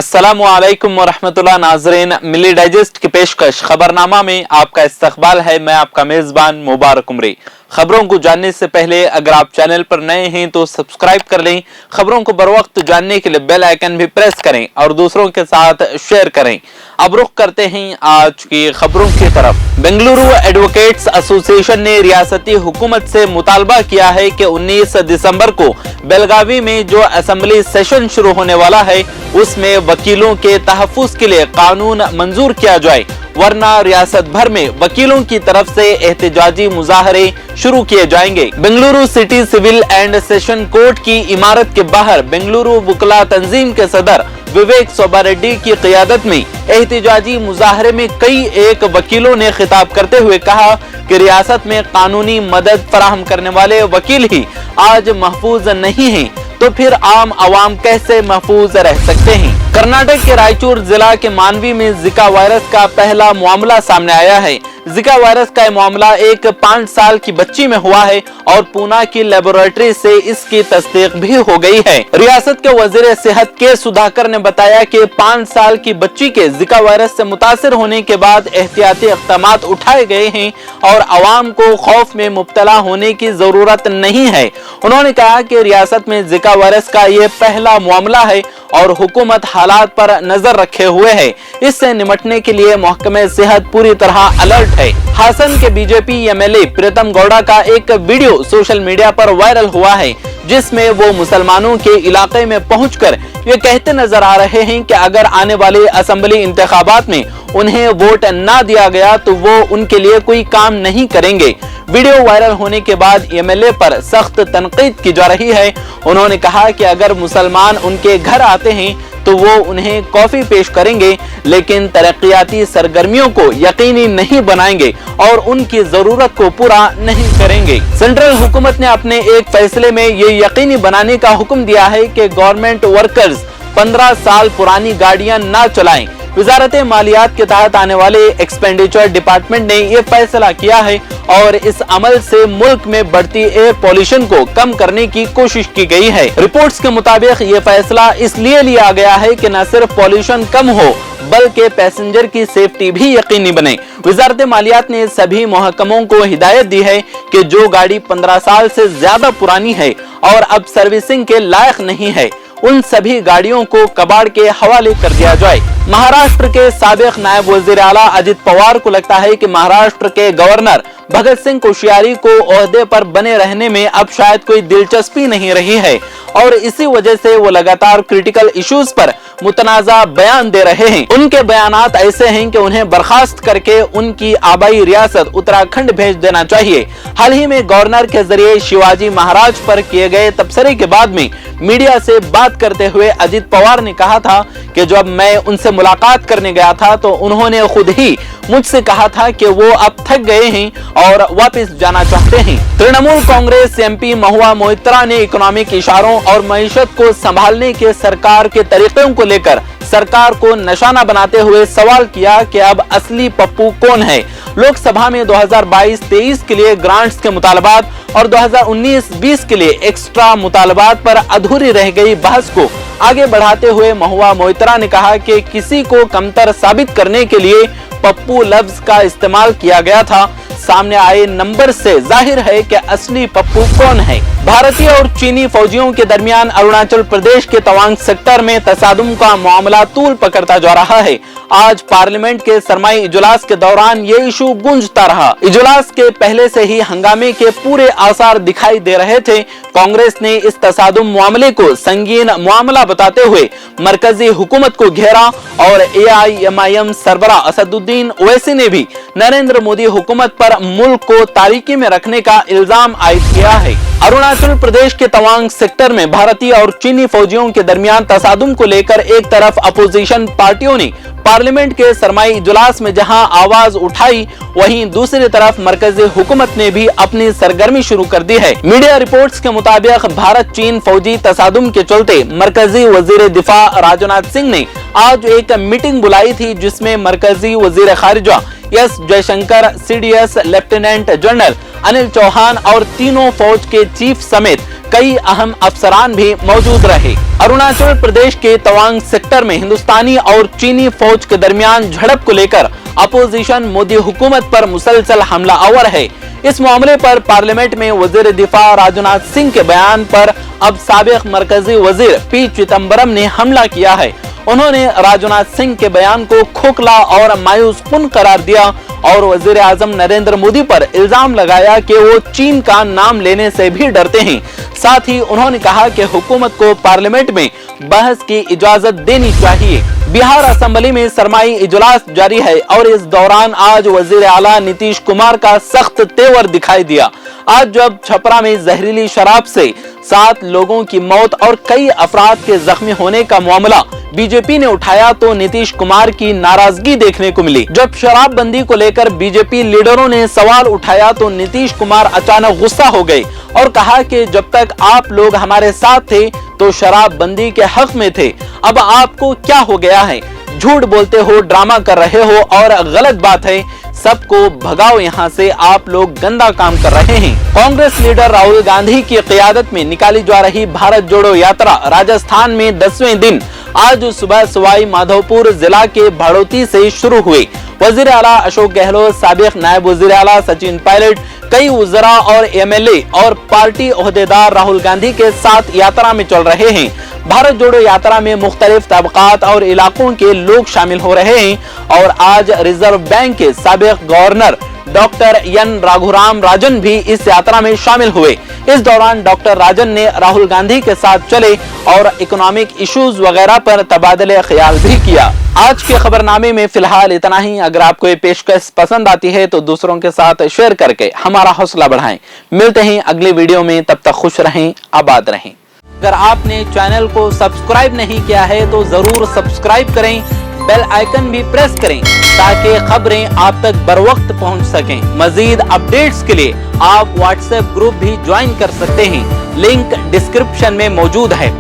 अस्सलामु अलैकुम वरहमतुल्लाह। नाज़रीन, मिली डाइजेस्ट की पेशकश खबरनामा में आपका इस्तकबाल है। मैं आपका मेज़बान मुबारक उमरी। खबरों को जानने से पहले अगर आप चैनल पर नए हैं तो सब्सक्राइब कर लें। खबरों को बर वक्त जानने के लिए बेल आइकन भी प्रेस करें और दूसरों के साथ शेयर करें। अब रुख करते हैं आज की खबरों की तरफ। बेंगलुरु एडवोकेट्स एसोसिएशन ने रियासती हुकूमत से मुतालबा किया है कि 19 दिसंबर को बेलगावी में जो असेंबली सेशन शुरू होने वाला है उसमें वकीलों के तहफ़्फ़ुज़ के लिए कानून मंजूर किया जाए, वरना रियासत भर में वकीलों की तरफ से एहतजाजी मुजाहरे शुरू किए जाएंगे। Bengaluru city civil and session court की इमारत के बाहर बेंगलुरु वुकला तंजीम के सदर विवेक सोबारेड्डी की क़ियादत में एहतजाजी मुजाहरे में कई एक वकीलों ने खिताब करते हुए कहा कि रियासत में कानूनी मदद फराहम करने वाले वकील ही आज महफूज नहीं हैं, तो फिर आम आवाम कैसे महफूज रह सकते हैं। कर्नाटक के रायचूर जिला के मानवी में जिका वायरस का पहला मामला सामने आया है। जिका वायरस का मामला एक 5 साल की बच्ची में हुआ है और पूना की लेबोरेटरी से इसकी तस्दीक भी हो गई है। रियासत के वजीर सेहत के सुधाकर ने बताया कि 5 साल की बच्ची के जिका वायरस से मुतासिर होने के बाद एहतियाती इक़दामात उठाए गए हैं और आवाम को खौफ में मुब्तला होने की जरूरत नहीं है। उन्होंने कहा कि रियासत में जिका वायरस का ये पहला मामला है और हुकूमत हालात पर नजर रखे हुए है। इससे निपटने के लिए महकमे सेहत पूरी तरह अलर्ट है। हासन के बीजेपी एमएलए प्रीतम गौड़ा का एक वीडियो सोशल मीडिया पर वायरल हुआ है, जिसमें वो मुसलमानों के इलाके में पहुंचकर ये कहते नजर आ रहे हैं कि अगर आने वाले असेंबली इंतखाबात में उन्हें वोट ना दिया गया तो वो उनके लिए कोई काम नहीं करेंगे। वीडियो वायरल होने के बाद एमएलए पर सख्त तनकीद की जा रही है। उन्होंने कहा कि अगर मुसलमान उनके घर आते हैं तो वो उन्हें कॉफी पेश करेंगे, लेकिन तरक्याती सरगर्मियों को यकीनी नहीं बनाएंगे और उनकी जरूरत को पूरा नहीं करेंगे। सेंट्रल हुकूमत ने अपने एक फैसले में ये यकीनी बनाने का हुक्म दिया है कि गवर्नमेंट वर्कर्स 15 साल पुरानी गाड़ियां ना चलाएं। वजारत मालियात के तहत आने वाले एक्सपेंडिचर डिपार्टमेंट ने ये फैसला किया है और इस अमल से मुल्क में बढ़ती एयर पॉल्यूशन को कम करने की कोशिश की गई है। रिपोर्ट्स के मुताबिक ये फैसला इसलिए लिया गया है कि न सिर्फ पॉल्यूशन कम हो बल्कि पैसेंजर की सेफ्टी भी यकीनी बने। वजारत मालियात ने सभी महकमों को हिदायत दी है कि जो गाड़ी 15 साल से ज्यादा पुरानी है और अब सर्विसिंग के लायक नहीं है, उन सभी गाड़ियों को कबाड़ के हवाले कर दिया जाए। महाराष्ट्र के साबिक नायब वजीर आला अजित पवार को लगता है कि महाराष्ट्र के गवर्नर भगत सिंह कोश्यारी को ओहदे पर बने रहने में अब शायद कोई दिलचस्पी नहीं रही है और इसी वजह से वो लगातार क्रिटिकल इश्यूज पर मुतनाज़ा बयान दे रहे हैं। उनके बयानात ऐसे हैं कि उन्हें बर्खास्त करके उनकी आबाई रियासत उत्तराखंड भेज देना चाहिए। हाल ही में गवर्नर के जरिए शिवाजी महाराज पर किए गए तबसरे के बाद में मीडिया से बात करते हुए अजित पवार ने कहा था कि जब मैं उनसे मुलाकात करने गया था तो उन्होंने खुद ही मुझसे कहा था कि वो अब थक गए हैं और वापस जाना चाहते हैं। तृणमूल कांग्रेस एमपी महुआ मोइत्रा ने इकोनॉमिक इशारों और मईशत को संभालने के सरकार के तरीकों को लेकर सरकार को निशाना बनाते हुए सवाल किया कि अब असली पप्पू कौन है। लोकसभा में 2022-23 के लिए ग्रांट्स के मुतालबात और 2019-20 के लिए एक्स्ट्रा मुतालबात पर अधूरी रह गई बहस को आगे बढ़ाते हुए महुआ मोइत्रा ने कहा कि किसी को कमतर साबित करने के लिए पप्पू लफ्ज का इस्तेमाल किया गया था। सामने आए नंबर से जाहिर है कि असली पप्पू कौन है। भारतीय और चीनी फौजियों के दरमियान अरुणाचल प्रदेश के तवांग सेक्टर में तसादुम का मामला तूल पकड़ता जा रहा है। आज पार्लियामेंट के सरमाई इजलास के दौरान ये इशू गूंजता रहा। इजलास के पहले से ही हंगामे के पूरे आसार दिखाई दे रहे थे। कांग्रेस ने इस तसादुम मामले को संगीन मामला बताते हुए मरकजी हुकूमत को घेरा और AIMIM सरबरा असदुद्दीन ओवैसी ने भी नरेंद्र मोदी हुकूमत पर मुल्क को तारीकी में रखने का इल्जाम आयद किया है। अरुणाचल प्रदेश के तवांग सेक्टर में भारतीय और चीनी फौजियों के दरमियान तसादुम को लेकर एक तरफ अपोजिशन पार्टियों ने पार्लियामेंट के सरमाई इजलास में जहां आवाज उठाई, वहीं दूसरी तरफ मरकजी हुकूमत ने भी अपनी सरगर्मी शुरू कर दी है। मीडिया रिपोर्ट्स के मुताबिक भारत चीन फौजी तसादुम के चलते मरकजी वजीर दिफा राजनाथ सिंह ने आज एक मीटिंग बुलाई थी, जिसमें मरकजी वजीर खारिजा S Jaishankar, CDS lieutenant general Anil Chauhan और तीनों फौज के चीफ समेत कई अहम अफसरान भी मौजूद रहे। अरुणाचल प्रदेश के तवांग सेक्टर में हिंदुस्तानी और चीनी फौज के दरमियान झड़प को लेकर अपोजिशन मोदी हुकूमत पर मुसलसल हमला आवर है। इस मामले पर पार्लियामेंट में वजीर दिफा राजनाथ सिंह के बयान पर अब साबिक मरकजी वजीर पी चिदम्बरम ने हमला किया है। उन्होंने राजनाथ सिंह के बयान को खोखला और मायूस कुन करार दिया और वजीर आजम नरेंद्र मोदी पर इल्जाम लगाया कि वो चीन का नाम लेने से भी डरते हैं। साथ ही उन्होंने कहा कि हुकूमत को पार्लियामेंट में बहस की इजाजत देनी चाहिए। बिहार असेंबली में सरमाई इजलास जारी है और इस दौरान आज वजीर आला नीतीश कुमार का सख्त तेवर दिखाई दिया। आज जब छपरा में जहरीली शराब से 7 लोगों की मौत और कई अफराद के जख्मी होने का मामला बीजेपी ने उठाया तो नीतीश कुमार की नाराजगी देखने को मिली। जब शराबबंदी को लेकर बीजेपी लीडरों ने सवाल उठाया तो नीतीश कुमार अचानक गुस्सा हो गए और कहा कि जब तक आप लोग हमारे साथ थे तो शराबबंदी के हक में थे, अब आपको क्या हो गया है? झूठ बोलते हो, ड्रामा कर रहे हो और गलत बात है, सबको भगाओ यहाँ से, आप लोग गंदा काम कर रहे हैं। कांग्रेस लीडर राहुल गांधी की क़ियादत में निकाली जा रही भारत जोड़ो यात्रा राजस्थान में 10वें दिन आज सुबह सवाई माधोपुर जिला के भड़ोती से शुरू हुई। वजीर आला अशोक गहलोत, साबिक नायब वजीर आला सचिन पायलट, कई वज़रा और एमएलए और पार्टी ओहदेदार राहुल गांधी के साथ यात्रा में चल रहे हैं। भारत जोड़ो यात्रा में मुख्तलिफ तबकात और इलाकों के लोग शामिल हो रहे हैं और आज रिजर्व बैंक के साबिक governor doctor N Raghuram Rajan भी इस यात्रा में शामिल हुए। इस दौरान डॉक्टर राजन ने राहुल गांधी के साथ चले और इकोनॉमिक इश्यूज वगैरह पर तबादले ख्याल भी किया। आज के खबरनामे में फिलहाल इतना ही। अगर आपको ये पेशकश पसंद आती है तो दूसरों के साथ शेयर करके हमारा हौसला बढ़ाएं। मिलते हैं अगले वीडियो में, तब तक खुश रहें, आबाद रहें। अगर आपने चैनल को सब्सक्राइब नहीं किया है तो जरूर सब्सक्राइब करें, बेल आइकन भी प्रेस करें ताकि खबरें आप तक बर वक्त पहुंच सकें। मजीद अपडेट्स के लिए आप व्हाट्सएप ग्रुप भी ज्वाइन कर सकते हैं, लिंक डिस्क्रिप्शन में मौजूद है।